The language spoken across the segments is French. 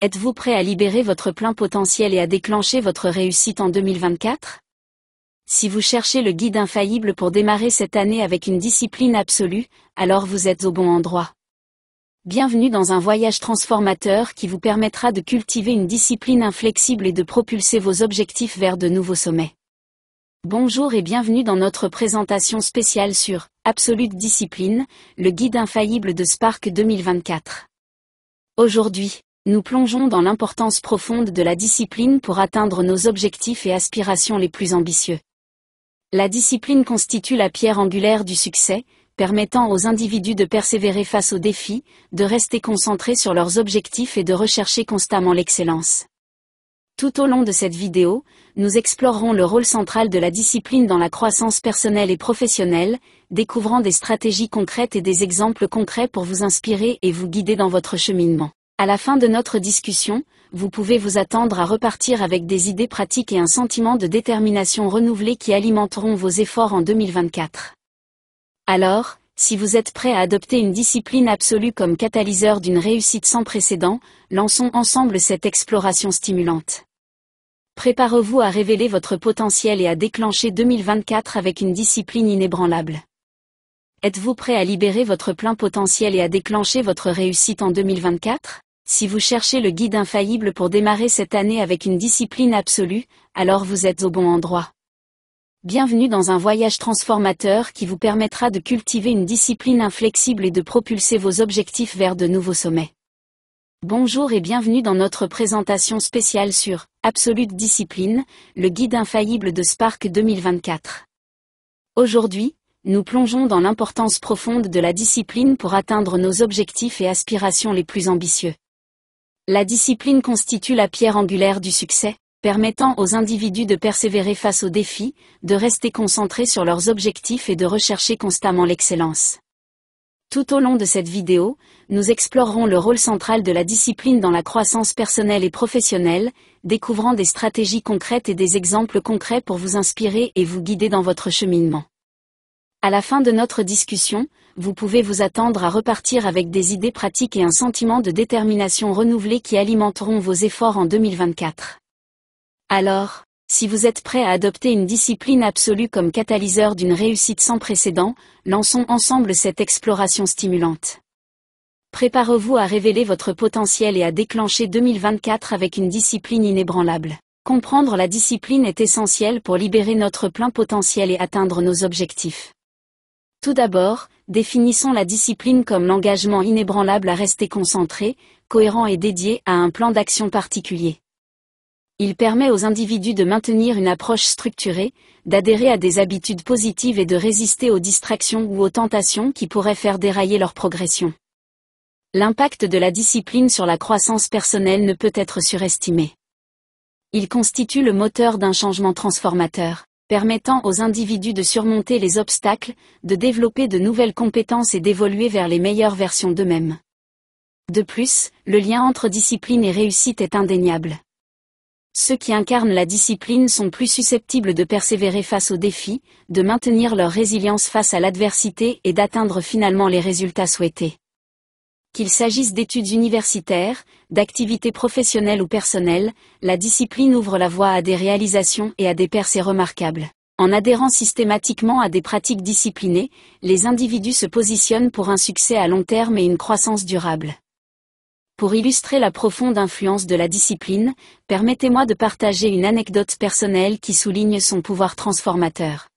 Êtes-vous prêt à libérer votre plein potentiel et à déclencher votre réussite en 2024? Si vous cherchez le guide infaillible pour démarrer cette année avec une discipline absolue, alors vous êtes au bon endroit. Bienvenue dans un voyage transformateur qui vous permettra de cultiver une discipline inflexible et de propulser vos objectifs vers de nouveaux sommets. Bonjour et bienvenue dans notre présentation spéciale sur Absolute Discipline, le guide infaillible de Spark 2024. Aujourd'hui, nous plongeons dans l'importance profonde de la discipline pour atteindre nos objectifs et aspirations les plus ambitieux. La discipline constitue la pierre angulaire du succès, permettant aux individus de persévérer face aux défis, de rester concentrés sur leurs objectifs et de rechercher constamment l'excellence. Tout au long de cette vidéo, nous explorerons le rôle central de la discipline dans la croissance personnelle et professionnelle, découvrant des stratégies concrètes et des exemples concrets pour vous inspirer et vous guider dans votre cheminement. À la fin de notre discussion, vous pouvez vous attendre à repartir avec des idées pratiques et un sentiment de détermination renouvelé qui alimenteront vos efforts en 2024. Alors, si vous êtes prêt à adopter une discipline absolue comme catalyseur d'une réussite sans précédent, lançons ensemble cette exploration stimulante. Préparez-vous à révéler votre potentiel et à déclencher 2024 avec une discipline inébranlable. Êtes-vous prêt à libérer votre plein potentiel et à déclencher votre réussite en 2024? Si vous cherchez le guide infaillible pour démarrer cette année avec une discipline absolue, alors vous êtes au bon endroit. Bienvenue dans un voyage transformateur qui vous permettra de cultiver une discipline inflexible et de propulser vos objectifs vers de nouveaux sommets. Bonjour et bienvenue dans notre présentation spéciale sur Absolute Discipline, le guide infaillible de Spark 2024. Aujourd'hui, nous plongeons dans l'importance profonde de la discipline pour atteindre nos objectifs et aspirations les plus ambitieux. La discipline constitue la pierre angulaire du succès, permettant aux individus de persévérer face aux défis, de rester concentrés sur leurs objectifs et de rechercher constamment l'excellence. Tout au long de cette vidéo, nous explorerons le rôle central de la discipline dans la croissance personnelle et professionnelle, découvrant des stratégies concrètes et des exemples concrets pour vous inspirer et vous guider dans votre cheminement. À la fin de notre discussion, vous pouvez vous attendre à repartir avec des idées pratiques et un sentiment de détermination renouvelé qui alimenteront vos efforts en 2024. Alors, si vous êtes prêt à adopter une discipline absolue comme catalyseur d'une réussite sans précédent, lançons ensemble cette exploration stimulante. Préparez-vous à révéler votre potentiel et à déclencher 2024 avec une discipline inébranlable. Comprendre la discipline est essentiel pour libérer notre plein potentiel et atteindre nos objectifs. Tout d'abord, définissons la discipline comme l'engagement inébranlable à rester concentré, cohérent et dédié à un plan d'action particulier. Il permet aux individus de maintenir une approche structurée, d'adhérer à des habitudes positives et de résister aux distractions ou aux tentations qui pourraient faire dérailler leur progression. L'impact de la discipline sur la croissance personnelle ne peut être surestimé. Il constitue le moteur d'un changement transformateur, permettant aux individus de surmonter les obstacles, de développer de nouvelles compétences et d'évoluer vers les meilleures versions d'eux-mêmes. De plus, le lien entre discipline et réussite est indéniable. Ceux qui incarnent la discipline sont plus susceptibles de persévérer face aux défis, de maintenir leur résilience face à l'adversité et d'atteindre finalement les résultats souhaités. Qu'il s'agisse d'études universitaires, d'activités professionnelles ou personnelles, la discipline ouvre la voie à des réalisations et à des percées remarquables. En adhérant systématiquement à des pratiques disciplinées, les individus se positionnent pour un succès à long terme et une croissance durable. Pour illustrer la profonde influence de la discipline, permettez-moi de partager une anecdote personnelle qui souligne son pouvoir transformateur.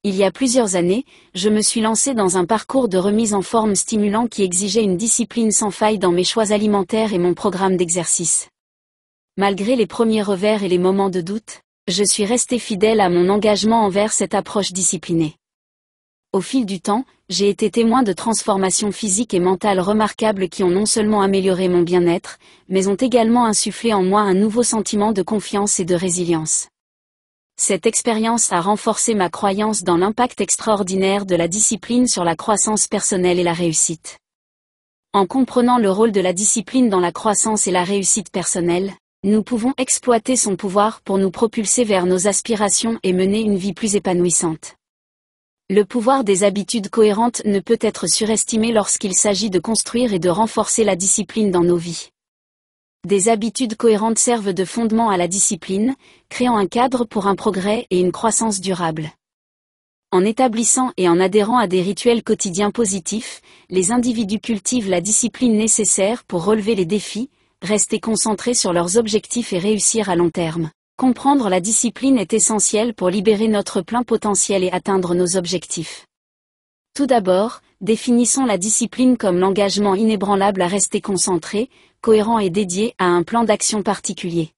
Il y a plusieurs années, je me suis lancé dans un parcours de remise en forme stimulant qui exigeait une discipline sans faille dans mes choix alimentaires et mon programme d'exercice. Malgré les premiers revers et les moments de doute, je suis resté fidèle à mon engagement envers cette approche disciplinée. Au fil du temps, j'ai été témoin de transformations physiques et mentales remarquables qui ont non seulement amélioré mon bien-être, mais ont également insufflé en moi un nouveau sentiment de confiance et de résilience. Cette expérience a renforcé ma croyance dans l'impact extraordinaire de la discipline sur la croissance personnelle et la réussite. En comprenant le rôle de la discipline dans la croissance et la réussite personnelle, nous pouvons exploiter son pouvoir pour nous propulser vers nos aspirations et mener une vie plus épanouissante. Le pouvoir des habitudes cohérentes ne peut être surestimé lorsqu'il s'agit de construire et de renforcer la discipline dans nos vies. Des habitudes cohérentes servent de fondement à la discipline, créant un cadre pour un progrès et une croissance durable. En établissant et en adhérant à des rituels quotidiens positifs, les individus cultivent la discipline nécessaire pour relever les défis, rester concentrés sur leurs objectifs et réussir à long terme. Comprendre la discipline est essentiel pour libérer notre plein potentiel et atteindre nos objectifs. Tout d'abord, définissons la discipline comme l'engagement inébranlable à rester concentré, cohérent et dédié à un plan d'action particulier.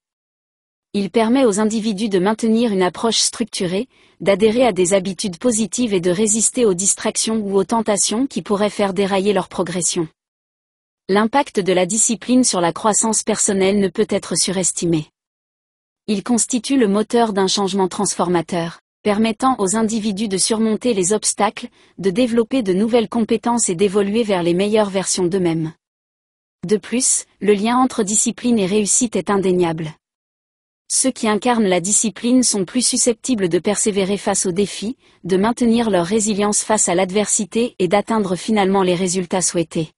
Il permet aux individus de maintenir une approche structurée, d'adhérer à des habitudes positives et de résister aux distractions ou aux tentations qui pourraient faire dérailler leur progression. L'impact de la discipline sur la croissance personnelle ne peut être surestimé. Il constitue le moteur d'un changement transformateur, permettant aux individus de surmonter les obstacles, de développer de nouvelles compétences et d'évoluer vers les meilleures versions d'eux-mêmes. De plus, le lien entre discipline et réussite est indéniable. Ceux qui incarnent la discipline sont plus susceptibles de persévérer face aux défis, de maintenir leur résilience face à l'adversité et d'atteindre finalement les résultats souhaités.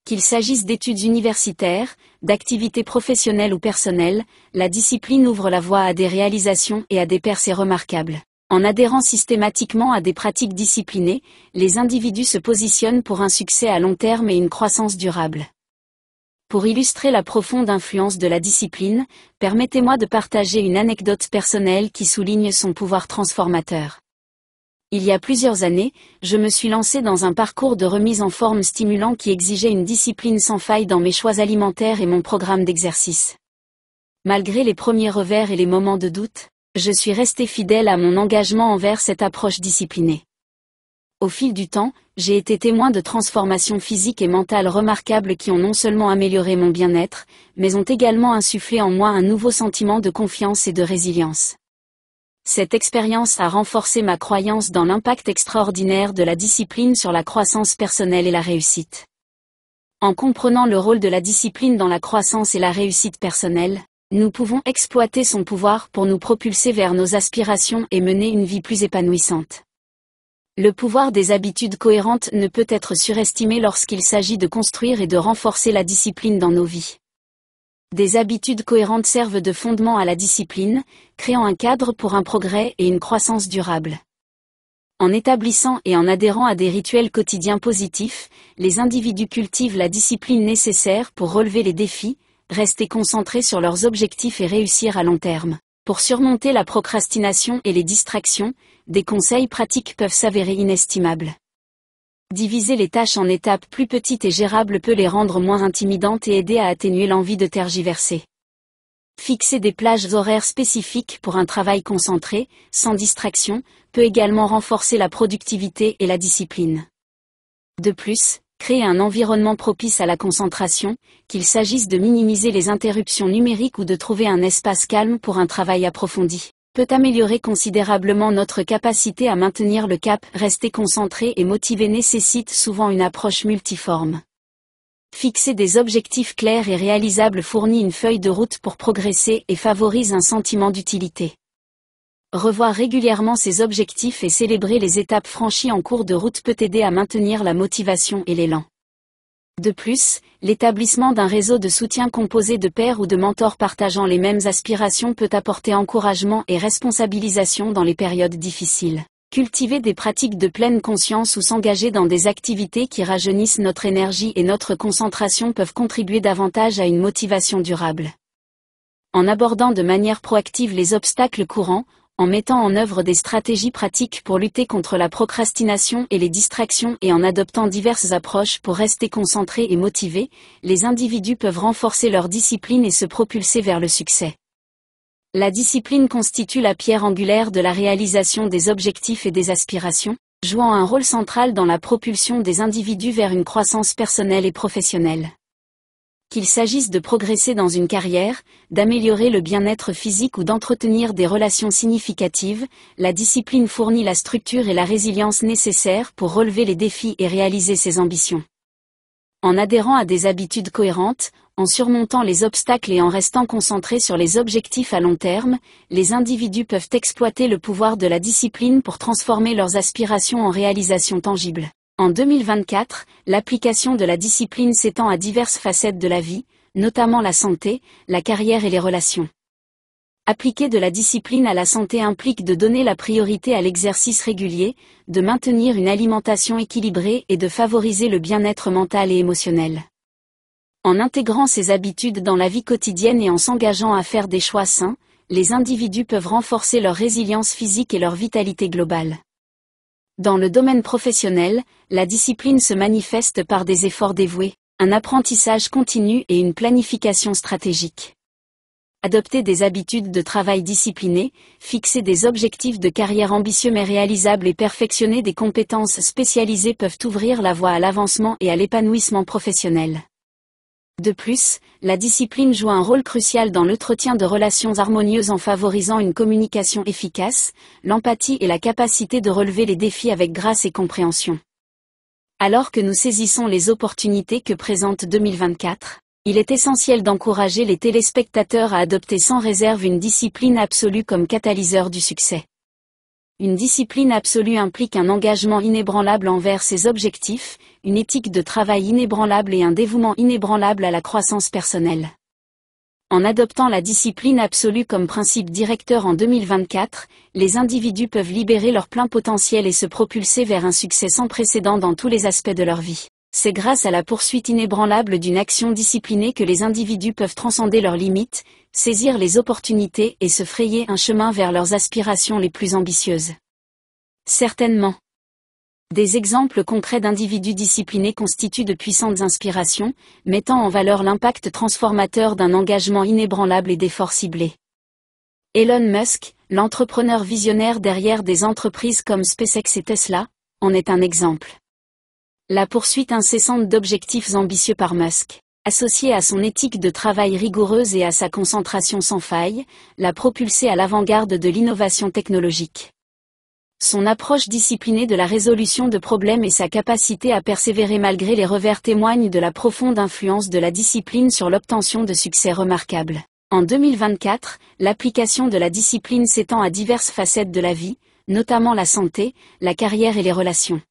Qu'il s'agisse d'études universitaires, d'activités professionnelles ou personnelles, la discipline ouvre la voie à des réalisations et à des percées remarquables. En adhérant systématiquement à des pratiques disciplinées, les individus se positionnent pour un succès à long terme et une croissance durable. Pour illustrer la profonde influence de la discipline, permettez-moi de partager une anecdote personnelle qui souligne son pouvoir transformateur. Il y a plusieurs années, je me suis lancé dans un parcours de remise en forme stimulant qui exigeait une discipline sans faille dans mes choix alimentaires et mon programme d'exercice. Malgré les premiers revers et les moments de doute, je suis resté fidèle à mon engagement envers cette approche disciplinée. Au fil du temps, j'ai été témoin de transformations physiques et mentales remarquables qui ont non seulement amélioré mon bien-être, mais ont également insufflé en moi un nouveau sentiment de confiance et de résilience. Cette expérience a renforcé ma croyance dans l'impact extraordinaire de la discipline sur la croissance personnelle et la réussite. En comprenant le rôle de la discipline dans la croissance et la réussite personnelle, nous pouvons exploiter son pouvoir pour nous propulser vers nos aspirations et mener une vie plus épanouissante. Le pouvoir des habitudes cohérentes ne peut être surestimé lorsqu'il s'agit de construire et de renforcer la discipline dans nos vies. Des habitudes cohérentes servent de fondement à la discipline, créant un cadre pour un progrès et une croissance durable. En établissant et en adhérant à des rituels quotidiens positifs, les individus cultivent la discipline nécessaire pour relever les défis, rester concentrés sur leurs objectifs et réussir à long terme. Pour surmonter la procrastination et les distractions, des conseils pratiques peuvent s'avérer inestimables. Diviser les tâches en étapes plus petites et gérables peut les rendre moins intimidantes et aider à atténuer l'envie de tergiverser. Fixer des plages horaires spécifiques pour un travail concentré, sans distraction, peut également renforcer la productivité et la discipline. De plus, créer un environnement propice à la concentration, qu'il s'agisse de minimiser les interruptions numériques ou de trouver un espace calme pour un travail approfondi, peut améliorer considérablement notre capacité à maintenir le cap. Rester concentré et motivé nécessite souvent une approche multiforme. Fixer des objectifs clairs et réalisables fournit une feuille de route pour progresser et favorise un sentiment d'utilité. Revoir régulièrement ses objectifs et célébrer les étapes franchies en cours de route peut aider à maintenir la motivation et l'élan. De plus, l'établissement d'un réseau de soutien composé de pairs ou de mentors partageant les mêmes aspirations peut apporter encouragement et responsabilisation dans les périodes difficiles. Cultiver des pratiques de pleine conscience ou s'engager dans des activités qui rajeunissent notre énergie et notre concentration peuvent contribuer davantage à une motivation durable. En abordant de manière proactive les obstacles courants, en mettant en œuvre des stratégies pratiques pour lutter contre la procrastination et les distractions et en adoptant diverses approches pour rester concentrés et motivés, les individus peuvent renforcer leur discipline et se propulser vers le succès. La discipline constitue la pierre angulaire de la réalisation des objectifs et des aspirations, jouant un rôle central dans la propulsion des individus vers une croissance personnelle et professionnelle. Qu'il s'agisse de progresser dans une carrière, d'améliorer le bien-être physique ou d'entretenir des relations significatives, la discipline fournit la structure et la résilience nécessaires pour relever les défis et réaliser ses ambitions. En adhérant à des habitudes cohérentes, en surmontant les obstacles et en restant concentrés sur les objectifs à long terme, les individus peuvent exploiter le pouvoir de la discipline pour transformer leurs aspirations en réalisations tangibles. En 2024, l'application de la discipline s'étend à diverses facettes de la vie, notamment la santé, la carrière et les relations. Appliquer de la discipline à la santé implique de donner la priorité à l'exercice régulier, de maintenir une alimentation équilibrée et de favoriser le bien-être mental et émotionnel. En intégrant ces habitudes dans la vie quotidienne et en s'engageant à faire des choix sains, les individus peuvent renforcer leur résilience physique et leur vitalité globale. Dans le domaine professionnel, la discipline se manifeste par des efforts dévoués, un apprentissage continu et une planification stratégique. Adopter des habitudes de travail disciplinées, fixer des objectifs de carrière ambitieux mais réalisables et perfectionner des compétences spécialisées peuvent ouvrir la voie à l'avancement et à l'épanouissement professionnel. De plus, la discipline joue un rôle crucial dans l'entretien de relations harmonieuses en favorisant une communication efficace, l'empathie et la capacité de relever les défis avec grâce et compréhension. Alors que nous saisissons les opportunités que présente 2024, il est essentiel d'encourager les téléspectateurs à adopter sans réserve une discipline absolue comme catalyseur du succès. Une discipline absolue implique un engagement inébranlable envers ses objectifs, une éthique de travail inébranlable et un dévouement inébranlable à la croissance personnelle. En adoptant la discipline absolue comme principe directeur en 2024, les individus peuvent libérer leur plein potentiel et se propulser vers un succès sans précédent dans tous les aspects de leur vie. C'est grâce à la poursuite inébranlable d'une action disciplinée que les individus peuvent transcender leurs limites, saisir les opportunités et se frayer un chemin vers leurs aspirations les plus ambitieuses. Certainement. Des exemples concrets d'individus disciplinés constituent de puissantes inspirations, mettant en valeur l'impact transformateur d'un engagement inébranlable et d'efforts ciblés. Elon Musk, l'entrepreneur visionnaire derrière des entreprises comme SpaceX et Tesla, en est un exemple. La poursuite incessante d'objectifs ambitieux par Musk, associée à son éthique de travail rigoureuse et à sa concentration sans faille, l'a propulsé à l'avant-garde de l'innovation technologique. Son approche disciplinée de la résolution de problèmes et sa capacité à persévérer malgré les revers témoignent de la profonde influence de la discipline sur l'obtention de succès remarquables. En 2024, l'application de la discipline s'étend à diverses facettes de la vie, notamment la santé, la carrière et les relations.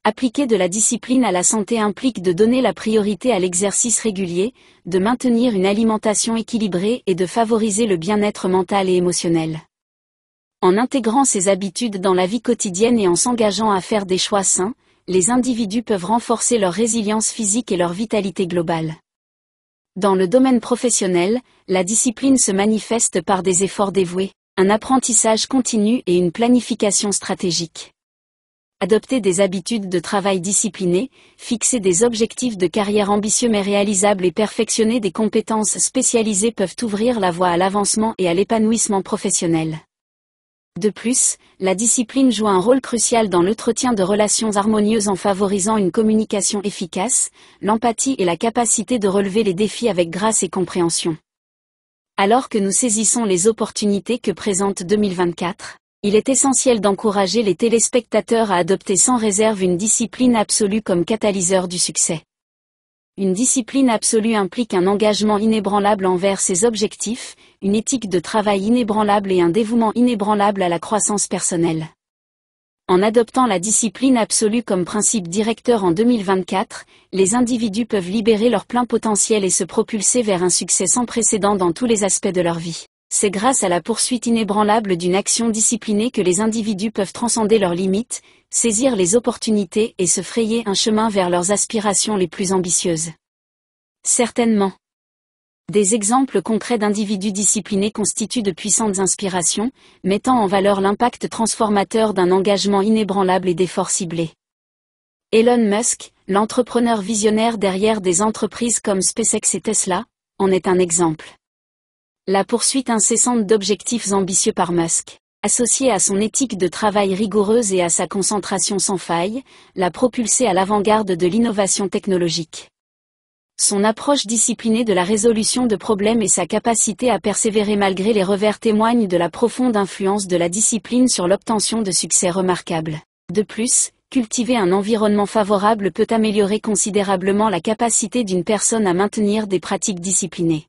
Appliquer de la discipline à la santé implique de donner la priorité à l'exercice régulier, de maintenir une alimentation équilibrée et de favoriser le bien-être mental et émotionnel. En intégrant ces habitudes dans la vie quotidienne et en s'engageant à faire des choix sains, les individus peuvent renforcer leur résilience physique et leur vitalité globale. Dans le domaine professionnel, la discipline se manifeste par des efforts dévoués, un apprentissage continu et une planification stratégique. Adopter des habitudes de travail disciplinées, fixer des objectifs de carrière ambitieux mais réalisables et perfectionner des compétences spécialisées peuvent ouvrir la voie à l'avancement et à l'épanouissement professionnel. De plus, la discipline joue un rôle crucial dans l'entretien de relations harmonieuses en favorisant une communication efficace, l'empathie et la capacité de relever les défis avec grâce et compréhension. Alors que nous saisissons les opportunités que présente 2024, il est essentiel d'encourager les téléspectateurs à adopter sans réserve une discipline absolue comme catalyseur du succès. Une discipline absolue implique un engagement inébranlable envers ses objectifs, une éthique de travail inébranlable et un dévouement inébranlable à la croissance personnelle. En adoptant la discipline absolue comme principe directeur en 2024, les individus peuvent libérer leur plein potentiel et se propulser vers un succès sans précédent dans tous les aspects de leur vie. C'est grâce à la poursuite inébranlable d'une action disciplinée que les individus peuvent transcender leurs limites, saisir les opportunités et se frayer un chemin vers leurs aspirations les plus ambitieuses. Certainement. Des exemples concrets d'individus disciplinés constituent de puissantes inspirations, mettant en valeur l'impact transformateur d'un engagement inébranlable et d'efforts ciblés. Elon Musk, l'entrepreneur visionnaire derrière des entreprises comme SpaceX et Tesla, en est un exemple. La poursuite incessante d'objectifs ambitieux par Musk, associée à son éthique de travail rigoureuse et à sa concentration sans faille, l'a propulsé à l'avant-garde de l'innovation technologique. Son approche disciplinée de la résolution de problèmes et sa capacité à persévérer malgré les revers témoignent de la profonde influence de la discipline sur l'obtention de succès remarquables. De plus, cultiver un environnement favorable peut améliorer considérablement la capacité d'une personne à maintenir des pratiques disciplinées.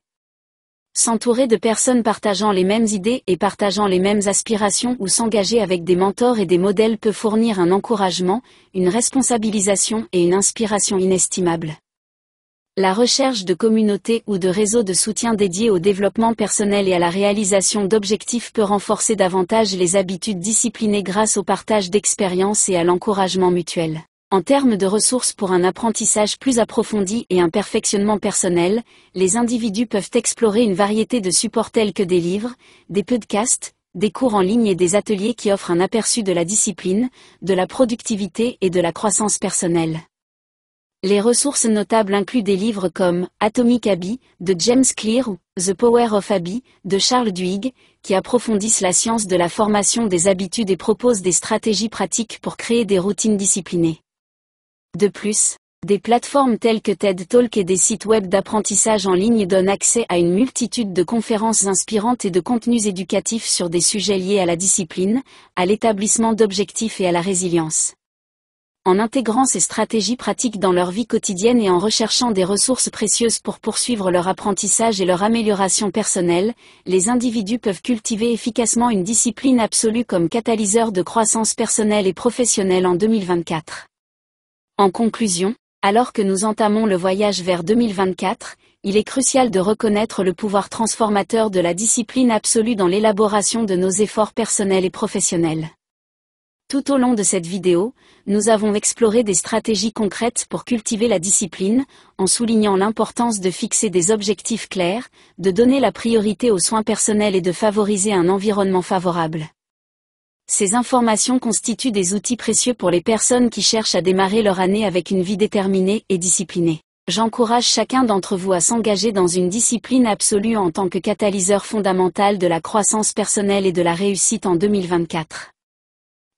S'entourer de personnes partageant les mêmes idées et partageant les mêmes aspirations ou s'engager avec des mentors et des modèles peut fournir un encouragement, une responsabilisation et une inspiration inestimables. La recherche de communautés ou de réseaux de soutien dédiés au développement personnel et à la réalisation d'objectifs peut renforcer davantage les habitudes disciplinées grâce au partage d'expériences et à l'encouragement mutuel. En termes de ressources pour un apprentissage plus approfondi et un perfectionnement personnel, les individus peuvent explorer une variété de supports tels que des livres, des podcasts, des cours en ligne et des ateliers qui offrent un aperçu de la discipline, de la productivité et de la croissance personnelle. Les ressources notables incluent des livres comme Atomic Habits de James Clear ou The Power of Habits de Charles Duhigg, qui approfondissent la science de la formation des habitudes et proposent des stratégies pratiques pour créer des routines disciplinées. De plus, des plateformes telles que TED Talk et des sites web d'apprentissage en ligne donnent accès à une multitude de conférences inspirantes et de contenus éducatifs sur des sujets liés à la discipline, à l'établissement d'objectifs et à la résilience. En intégrant ces stratégies pratiques dans leur vie quotidienne et en recherchant des ressources précieuses pour poursuivre leur apprentissage et leur amélioration personnelle, les individus peuvent cultiver efficacement une discipline absolue comme catalyseur de croissance personnelle et professionnelle en 2024. En conclusion, alors que nous entamons le voyage vers 2024, il est crucial de reconnaître le pouvoir transformateur de la discipline absolue dans l'élaboration de nos efforts personnels et professionnels. Tout au long de cette vidéo, nous avons exploré des stratégies concrètes pour cultiver la discipline, en soulignant l'importance de fixer des objectifs clairs, de donner la priorité aux soins personnels et de favoriser un environnement favorable. Ces informations constituent des outils précieux pour les personnes qui cherchent à démarrer leur année avec une vie déterminée et disciplinée. J'encourage chacun d'entre vous à s'engager dans une discipline absolue en tant que catalyseur fondamental de la croissance personnelle et de la réussite en 2024.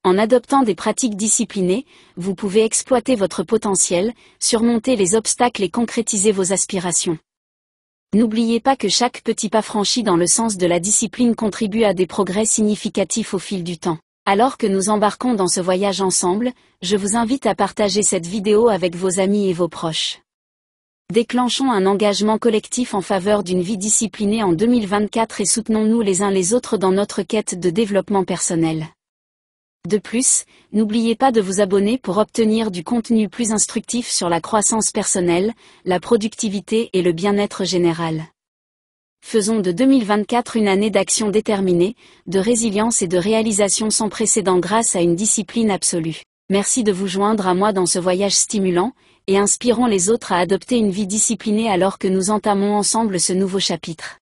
En adoptant des pratiques disciplinées, vous pouvez exploiter votre potentiel, surmonter les obstacles et concrétiser vos aspirations. N'oubliez pas que chaque petit pas franchi dans le sens de la discipline contribue à des progrès significatifs au fil du temps. Alors que nous embarquons dans ce voyage ensemble, je vous invite à partager cette vidéo avec vos amis et vos proches. Déclenchons un engagement collectif en faveur d'une vie disciplinée en 2024 et soutenons-nous les uns les autres dans notre quête de développement personnel. De plus, n'oubliez pas de vous abonner pour obtenir du contenu plus instructif sur la croissance personnelle, la productivité et le bien-être général. Faisons de 2024 une année d'action déterminée, de résilience et de réalisation sans précédent grâce à une discipline absolue. Merci de vous joindre à moi dans ce voyage stimulant, et inspirons les autres à adopter une vie disciplinée alors que nous entamons ensemble ce nouveau chapitre.